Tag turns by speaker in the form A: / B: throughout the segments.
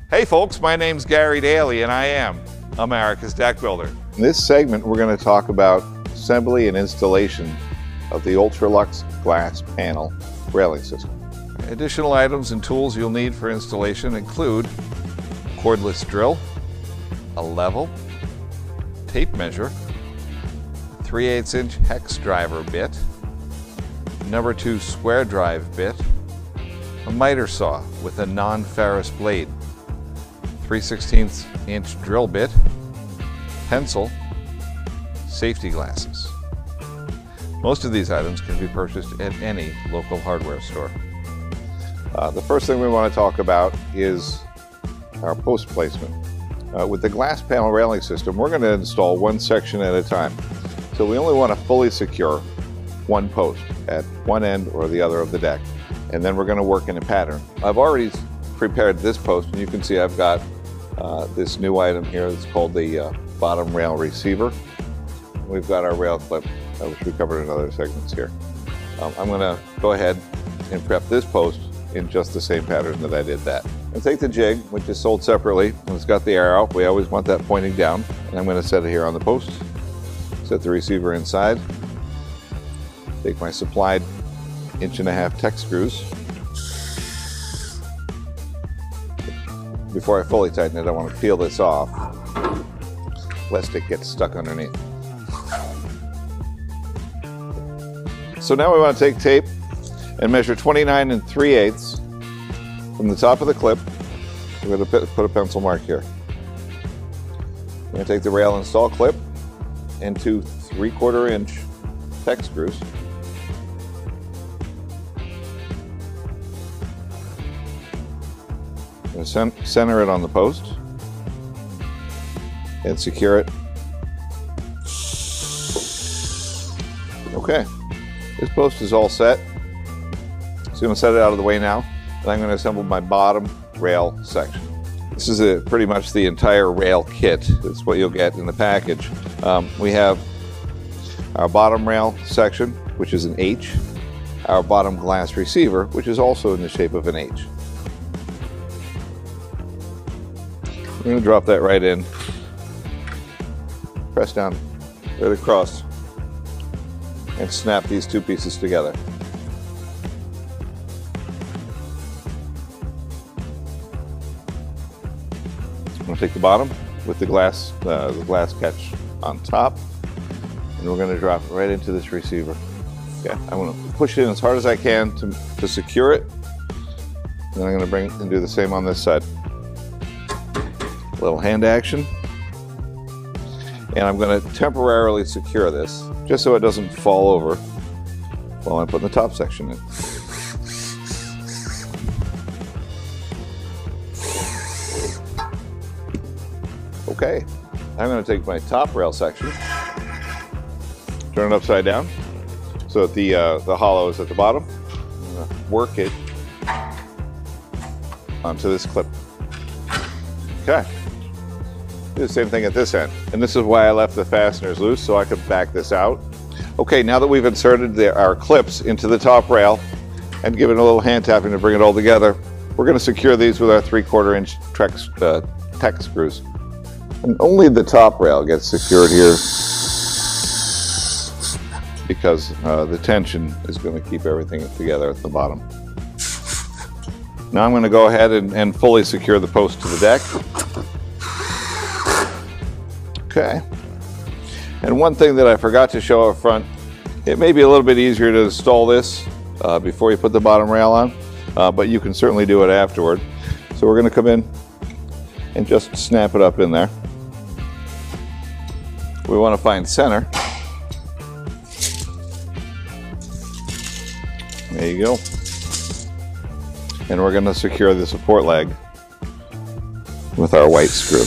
A: Hey folks, my name's Gary Daly and I am America's Deck Builder. In this segment, we're going to talk about assembly and installation of the Ultralux glass panel railing system. Additional items and tools you'll need for installation include cordless drill, a level, tape measure, 3/8" hex driver bit, number 2 square drive bit, a miter saw with a non-ferrous blade, 3/16" drill bit, pencil, safety glasses. Most of these items can be purchased at any local hardware store. The first thing we want to talk about is our post placement. With the glass panel railing system, we're going to install one section at a time. So we only want to fully secure one post at one end or the other of the deck, and then we're going to work in a pattern. I've already prepared this post, and you can see I've got this new item here that's called the bottom rail receiver. We've got our rail clip, which we covered in other segments here. I'm going to go ahead and prep this post in just the same pattern that I did that. And take the jig, which is sold separately, and it's got the arrow. We always want that pointing down, and I'm going to set it here on the post. Set the receiver inside. Take my supplied 1.5" Tek screws. Before I fully tighten it, I want to peel this off, lest it gets stuck underneath. So now we want to take tape and measure 29 3/8 from the top of the clip. We're going to put a pencil mark here. We're going to take the rail install clip and 2 3/4" Tek screws. I'm going to center it on the post and secure it. Okay, this post is all set. So I'm going to set it out of the way now, and I'm going to assemble my bottom rail section. This is pretty much the entire rail kit. It's what you'll get in the package. We have our bottom rail section, which is an H, our bottom glass receiver, which is also in the shape of an H. We're going to drop that right in, press down right across, and snap these two pieces together. I'm going to take the bottom with the glass catch on top, and we're going to drop it right into this receiver. Okay, I'm going to push it in as hard as I can to secure it. And then I'm going to bring and do the same on this side. A little hand action. And I'm going to temporarily secure this, just so it doesn't fall over while I'm putting the top section in. Okay, I'm going to take my top rail section, turn it upside down so that the hollow is at the bottom. I'm going to work it onto this clip. Okay, do the same thing at this end. And this is why I left the fasteners loose, so I could back this out. Okay, now that we've inserted our clips into the top rail and given a little hand tapping to bring it all together, we're going to secure these with our 3/4" Tek screws. And only the top rail gets secured here because the tension is going to keep everything together at the bottom. Now I'm going to go ahead and fully secure the post to the deck. Okay. And one thing that I forgot to show up front, it may be a little bit easier to install this before you put the bottom rail on, but you can certainly do it afterward. So we're going to come in and just snap it up in there. We want to find center. There you go. And we're going to secure the support leg with our white screw.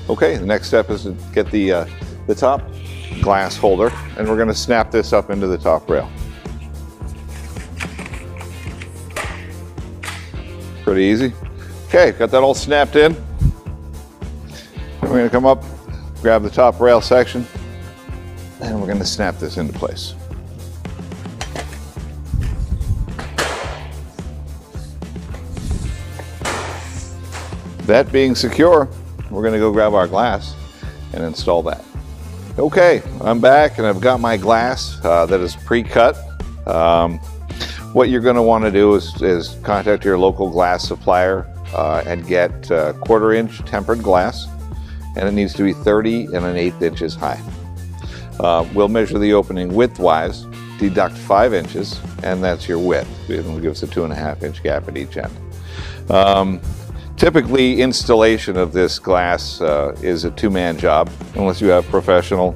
A: Okay, the next step is to get the top glass holder, and we're going to snap this up into the top rail. Pretty easy. Okay, got that all snapped in. We're going to come up, grab the top rail section, and we're going to snap this into place. That being secure, we're going to go grab our glass and install that. Okay, I'm back and I've got my glass that is pre-cut. What you're going to want to do is contact your local glass supplier and get 1/4 inch tempered glass, and it needs to be 30 1/8 inches high. We'll measure the opening widthwise, deduct 5 inches, and that's your width. It'll give us a 2.5 inch gap at each end. Typically, installation of this glass is a 2-man job, unless you have professional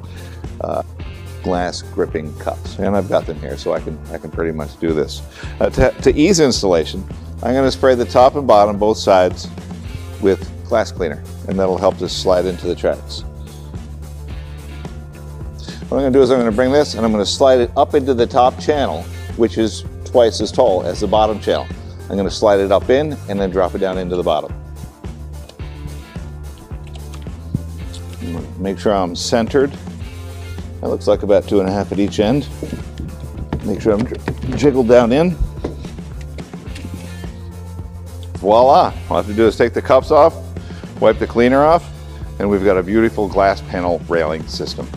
A: glass gripping cups. And I've got them here, so I can pretty much do this. To ease installation, I'm going to spray the top and bottom, both sides, with glass cleaner, and that'll help this slide into the tracks. What I'm going to do is I'm going to bring this and I'm going to slide it up into the top channel, which is twice as tall as the bottom channel. I'm going to slide it up in and then drop it down into the bottom. Make sure I'm centered. That looks like about 2.5 at each end. Make sure I'm jiggled down in. Voila! All I have to do is take the cups off, wipe the cleaner off, and we've got a beautiful glass panel railing system.